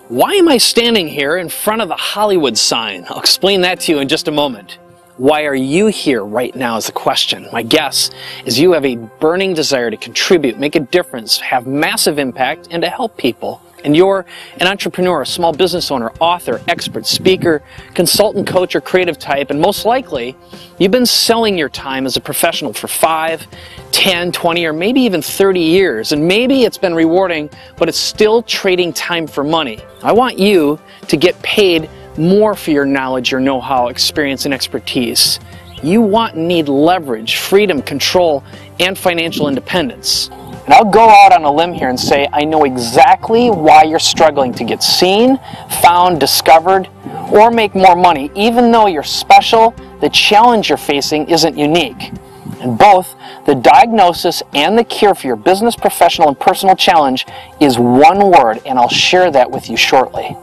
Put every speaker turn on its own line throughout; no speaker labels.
Why am I standing here in front of the Hollywood sign? I'll explain that to you in just a moment. Why are you here right now is the question. My guess is you have a burning desire to contribute, make a difference, have massive impact, and to help people. And you're an entrepreneur, a small business owner, author, expert, speaker, consultant, coach, or creative type, and most likely, you've been selling your time as a professional for 5, 10, 20, or maybe even 30 years, and maybe it's been rewarding, but it's still trading time for money. I want you to get paid more for your knowledge, your know-how, experience, and expertise. You want and need leverage, freedom, control, and financial independence. And I'll go out on a limb here and say I know exactly why you're struggling to get seen, found, discovered, or make more money. Even though you're special, the challenge you're facing isn't unique. And both the diagnosis and the cure for your business, professional, and personal challenge is one word, and I'll share that with you shortly.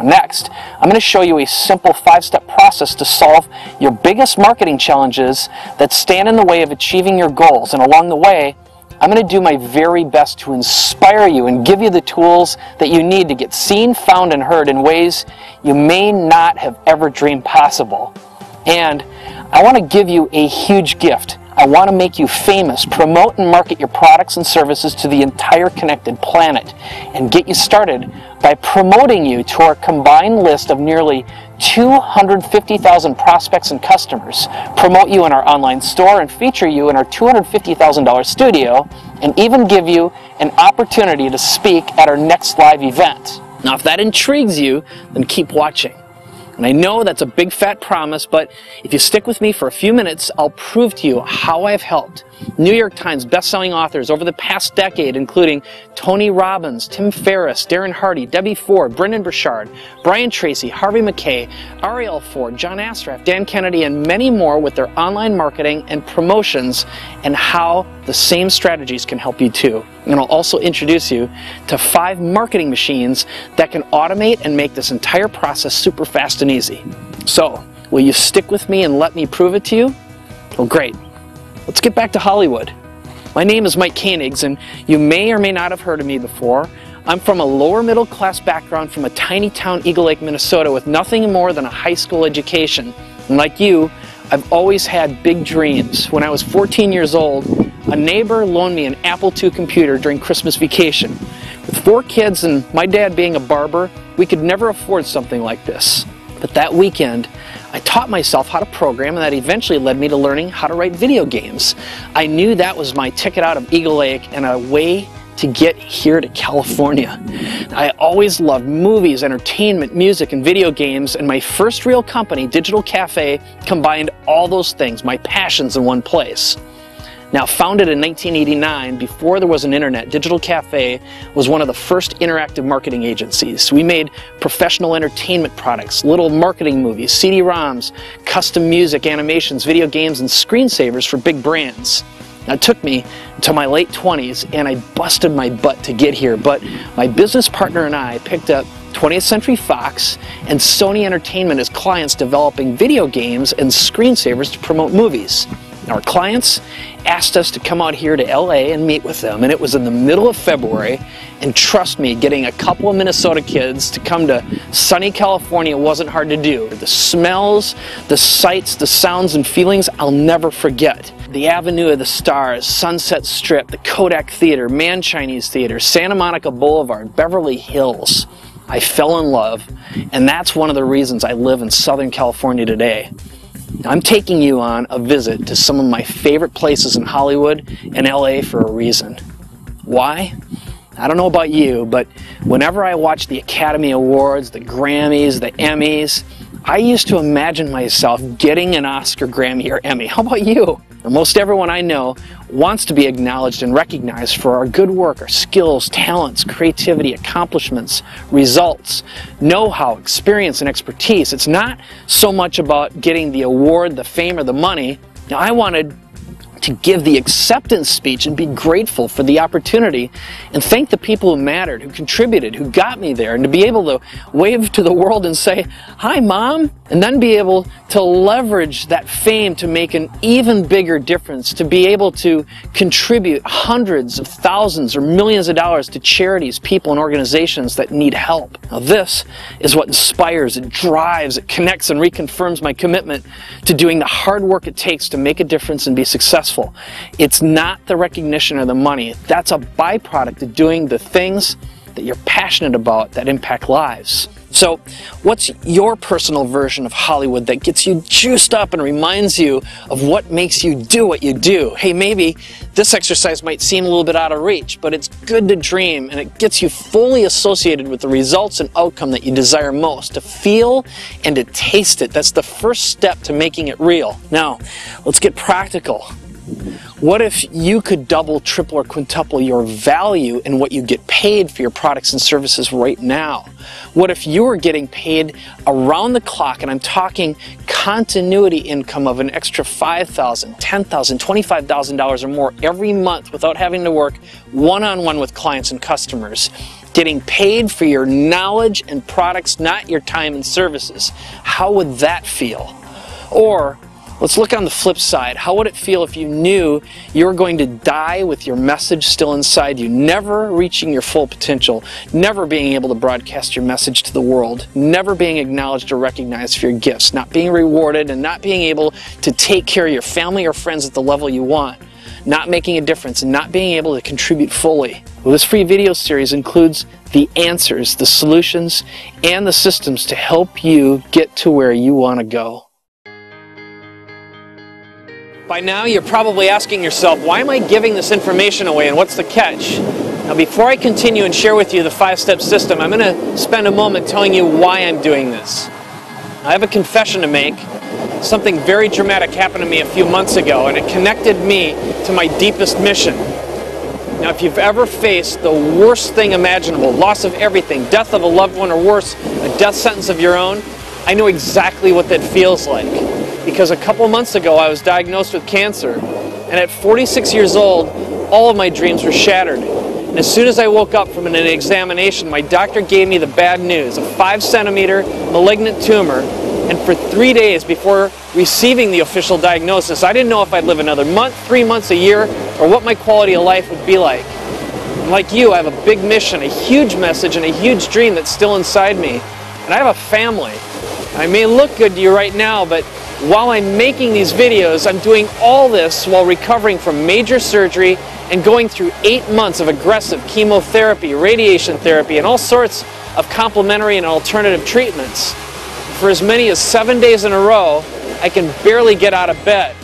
Next, I'm going to show you a simple 5-step process to solve your biggest marketing challenges that stand in the way of achieving your goals. And along the way, I'm going to do my very best to inspire you and give you the tools that you need to get seen, found, and heard in ways you may not have ever dreamed possible. And I want to give you a huge gift. I want to make you famous, promote and market your products and services to the entire connected planet, and get you started by promoting you to our combined list of nearly 250,000 prospects and customers, promote you in our online store, and feature you in our $250,000 studio, and even give you an opportunity to speak at our next live event. Now, if that intrigues you, then keep watching. And I know that's a big fat promise, but if you stick with me for a few minutes, I'll prove to you how I've helped New York Times best-selling authors over the past decade, including Tony Robbins, Tim Ferriss, Darren Hardy, Debbie Ford, Brendan Burchard, Brian Tracy, Harvey McKay, Ariel Ford, John Asraf, Dan Kennedy, and many more with their online marketing and promotions, and how the same strategies can help you too. And I'll also introduce you to 5 marketing machines that can automate and make this entire process super fast and easy. So, will you stick with me and let me prove it to you? Well, great. Let's get back to Hollywood. My name is Mike Koenigs, and you may or may not have heard of me before. I'm from a lower middle class background from a tiny town, Eagle Lake, Minnesota, with nothing more than a high school education. And like you, I've always had big dreams. When I was 14 years old, a neighbor loaned me an Apple II computer during Christmas vacation. With 4 kids and my dad being a barber, we could never afford something like this. But that weekend, I taught myself how to program, and that eventually led me to learning how to write video games. I knew that was my ticket out of Eagle Lake and a way to get here to California. I always loved movies, entertainment, music, and video games, and my first real company, Digital Cafe, combined all those things, my passions, in one place. Now, founded in 1989, before there was an internet, Digital Cafe was one of the first interactive marketing agencies. We made professional entertainment products, little marketing movies, CD-ROMs, custom music, animations, video games, and screensavers for big brands. Now, it took me until my late 20s, and I busted my butt to get here, but my business partner and I picked up 20th Century Fox and Sony Entertainment as clients, developing video games and screensavers to promote movies. Our clients asked us to come out here to LA and meet with them, and it was in the middle of February, and trust me, getting a couple of Minnesota kids to come to sunny California wasn't hard to do. The smells, the sights, the sounds and feelings I'll never forget. The Avenue of the Stars, Sunset Strip, the Kodak Theater, Man Chinese Theater, Santa Monica Boulevard, Beverly Hills. I fell in love, and that's one of the reasons I live in Southern California today. I'm taking you on a visit to some of my favorite places in Hollywood and LA for a reason. Why? I don't know about you, but whenever I watch the Academy Awards, the Grammys, the Emmys, I used to imagine myself getting an Oscar, Grammy, or Emmy. How about you? Most everyone I know wants to be acknowledged and recognized for our good work, our skills, talents, creativity, accomplishments, results, know-how, experience, and expertise. It's not so much about getting the award, the fame, or the money. Now, I wanted to give the acceptance speech and be grateful for the opportunity and thank the people who mattered, who contributed, who got me there, and to be able to wave to the world and say, "Hi, Mom, and then be able to leverage that fame to make an even bigger difference, to be able to contribute hundreds of thousands or millions of dollars to charities, people, and organizations that need help. Now this is what inspires, it drives, it connects, and reconfirms my commitment to doing the hard work it takes to make a difference and be successful. It's not the recognition or the money. That's a byproduct of doing the things that you're passionate about that impact lives. So, what's your personal version of Hollywood that gets you juiced up and reminds you of what makes you do what you do? Hey, maybe this exercise might seem a little bit out of reach, but it's good to dream, and it gets you fully associated with the results and outcome that you desire most, to feel and to taste it. That's the first step to making it real. Now, let's get practical. What if you could double, triple, or quintuple your value in what you get paid for your products and services right now? What if you were getting paid around the clock, and I'm talking continuity income of an extra $5,000, $10,000, $25,000 or more every month without having to work one-on-one with clients and customers? Getting paid for your knowledge and products, not your time and services. How would that feel? Or let's look on the flip side. How would it feel if you knew you were going to die with your message still inside you, never reaching your full potential, never being able to broadcast your message to the world, never being acknowledged or recognized for your gifts, not being rewarded, and not being able to take care of your family or friends at the level you want, not making a difference, and not being able to contribute fully? Well, this free video series includes the answers, the solutions, and the systems to help you get to where you want to go. By now, you're probably asking yourself, why am I giving this information away, and what's the catch? Now, before I continue and share with you the 5-step system, I'm going to spend a moment telling you why I'm doing this. I have a confession to make. Something very dramatic happened to me a few months ago, and it connected me to my deepest mission. Now, if you've ever faced the worst thing imaginable, loss of everything, death of a loved one, or worse, a death sentence of your own, I know exactly what that feels like. Because a couple months ago I was diagnosed with cancer, and at 46 years old, all of my dreams were shattered. And as soon as I woke up from an examination, my doctor gave me the bad news, a 5-centimeter malignant tumor, and for 3 days before receiving the official diagnosis, I didn't know if I'd live another month, 3 months, a year, or what my quality of life would be like. And like you, I have a big mission, a huge message, and a huge dream that's still inside me. And I have a family. I may look good to you right now, but while I'm making these videos, I'm doing all this while recovering from major surgery and going through 8 months of aggressive chemotherapy, radiation therapy, and all sorts of complementary and alternative treatments. For as many as 7 days in a row, I can barely get out of bed.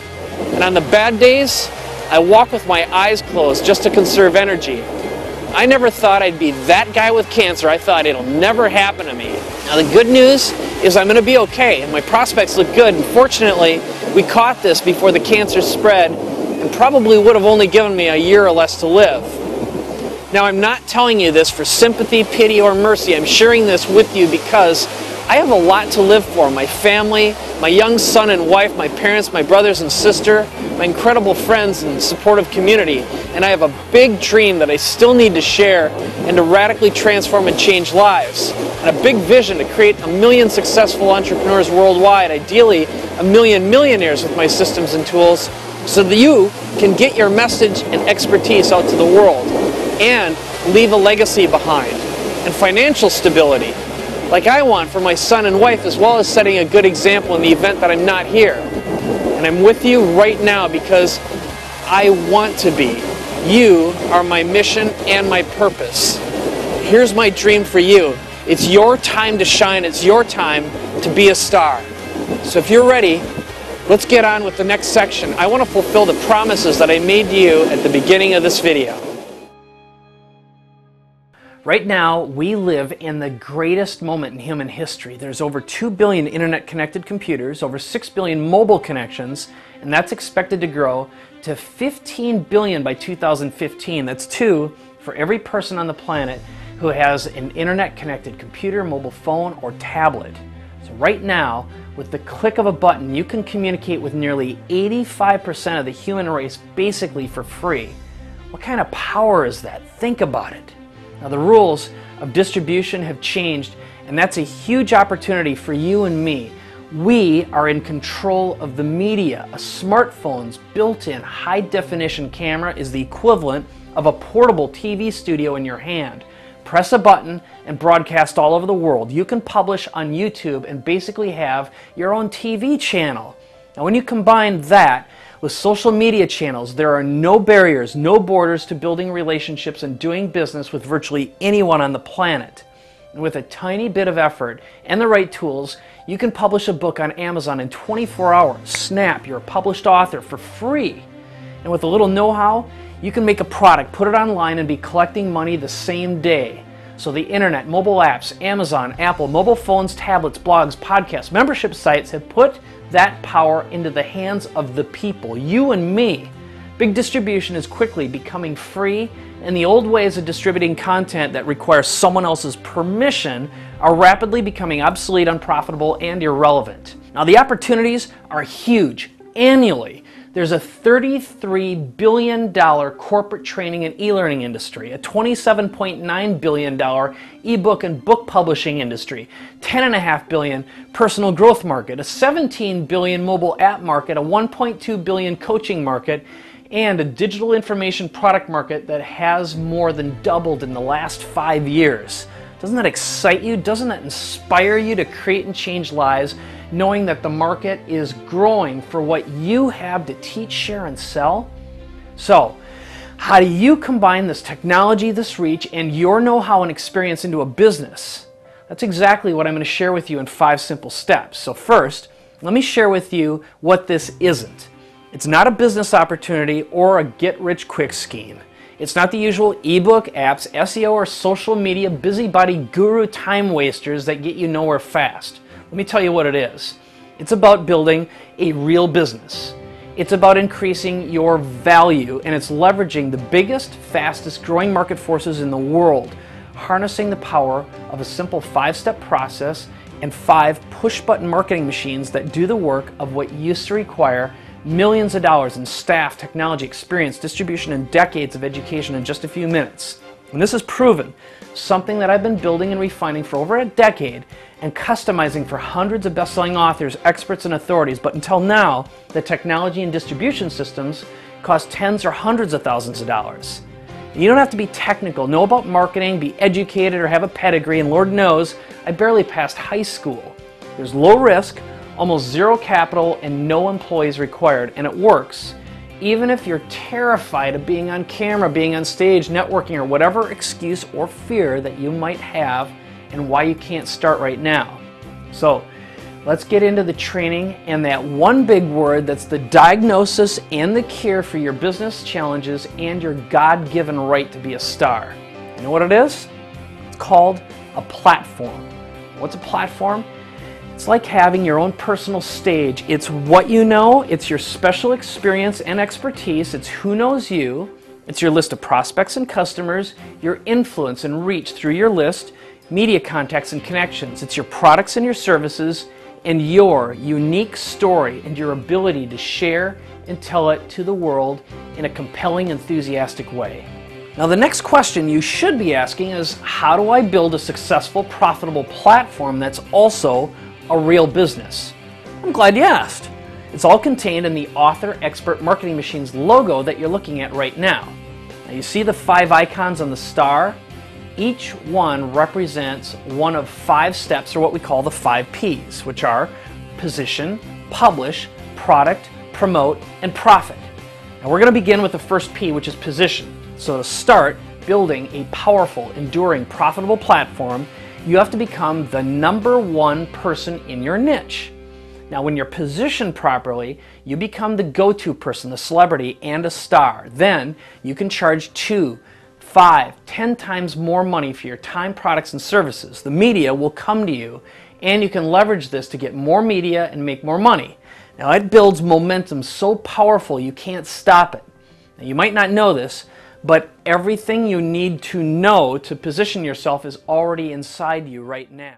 And on the bad days, I walk with my eyes closed just to conserve energy. I never thought I'd be that guy with cancer. I thought it'll never happen to me. Now the good news is I'm going to be okay, and my prospects look good. And fortunately, we caught this before the cancer spread, and probably would have only given me a year or less to live. Now I'm not telling you this for sympathy, pity, or mercy. I'm sharing this with you because I have a lot to live for. My family, my young son and wife, my parents, my brothers and sister, my incredible friends and supportive community. And I have a big dream that I still need to share and to radically transform and change lives. And a big vision to create 1 million successful entrepreneurs worldwide, ideally 1 million millionaires with my systems and tools, so that you can get your message and expertise out to the world and leave a legacy behind. And financial stability, like I want for my son and wife, as well as setting a good example in the event that I'm not here. And I'm with you right now because I want to be. You are my mission and my purpose. Here's my dream for you. It's your time to shine. It's your time to be a star. So if you're ready, let's get on with the next section. I want to fulfill the promises that I made to you at the beginning of this video. Right now, we live in the greatest moment in human history. There's over 2 billion internet-connected computers, over 6 billion mobile connections, and that's expected to grow to 15 billion by 2015. That's 2 for every person on the planet who has an internet-connected computer, mobile phone, or tablet. So right now, with the click of a button, you can communicate with nearly 85% of the human race basically for free. What kind of power is that? Think about it. Now the rules of distribution have changed, and that's a huge opportunity for you and me. We are in control of the media. A smartphone's built-in high-definition camera is the equivalent of a portable TV studio in your hand. Press a button and broadcast all over the world. You can publish on YouTube and basically have your own TV channel. Now, when you combine that with social media channels, there are no barriers, no borders to building relationships and doing business with virtually anyone on the planet. And with a tiny bit of effort and the right tools, you can publish a book on Amazon in 24 hours. Snap, you're a published author for free. And with a little know-how, you can make a product, put it online, and be collecting money the same day. So the internet, mobile apps, Amazon, Apple, mobile phones, tablets, blogs, podcasts, membership sites have put that power into the hands of the people, you and me. Big distribution is quickly becoming free, and the old ways of distributing content that require someone else's permission are rapidly becoming obsolete, unprofitable, and irrelevant. Now, the opportunities are huge. Annually, there's a $33 billion corporate training and e-learning industry, a $27.9 billion ebook and book publishing industry, $10.5 billion personal growth market, a $17 billion mobile app market, a $1.2 billion coaching market, and a digital information product market that has more than doubled in the last 5 years. Doesn't that excite you? Doesn't that inspire you to create and change lives, knowing that the market is growing for what you have to teach, share, and sell? So, how do you combine this technology, this reach, and your know-how and experience into a business? That's exactly what I'm going to share with you in 5 simple steps. So first, let me share with you what this isn't. It's not a business opportunity or a get-rich-quick scheme. It's not the usual ebook, apps, SEO, or social media busybody guru time wasters that get you nowhere fast. Let me tell you what it is. It's about building a real business. It's about increasing your value, and it's leveraging the biggest, fastest growing market forces in the world, harnessing the power of a simple 5-step process and 5 push-button marketing machines that do the work of what used to require millions of dollars in staff, technology, experience, distribution, and decades of education in just a few minutes. And this is proven, something that I've been building and refining for over a decade and customizing for hundreds of best-selling authors, experts, and authorities. But until now, the technology and distribution systems cost tens or hundreds of thousands of dollars. You don't have to be technical, know about marketing, be educated, or have a pedigree, and Lord knows, I barely passed high school. There's low risk, almost zero capital, and no employees required, and it works even if you're terrified of being on camera, being on stage, networking, or whatever excuse or fear that you might have and why you can't start right now. So let's get into the training and that one big word that's the diagnosis and the cure for your business challenges and your God-given right to be a star. You know what it is? It's called a platform. What's a platform? It's like having your own personal stage. It's what you know, it's your special experience and expertise, it's who knows you, it's your list of prospects and customers, your influence and reach through your list, media contacts and connections, it's your products and your services, and your unique story and your ability to share and tell it to the world in a compelling, enthusiastic way. Now, the next question you should be asking is, how do I build a successful, profitable platform that's also a real business? I'm glad you asked. It's all contained in the Author Expert Marketing Machines logo that you're looking at right now. Now, you see the 5 icons on the star? Each one represents one of 5 steps, or what we call the 5 Ps, which are position, publish, product, promote, and profit. Now, we're going to begin with the first P, which is position. So to start building a powerful, enduring, profitable platform, you have to become the #1 person in your niche. Now, when you're positioned properly, you become the go-to person, the celebrity, and a star. Then you can charge 2, 5, 10 times more money for your time, products, and services. The media will come to you, and you can leverage this to get more media and make more money. Now, it builds momentum so powerful you can't stop it. Now, you might not know this, but everything you need to know to position yourself is already inside you right now.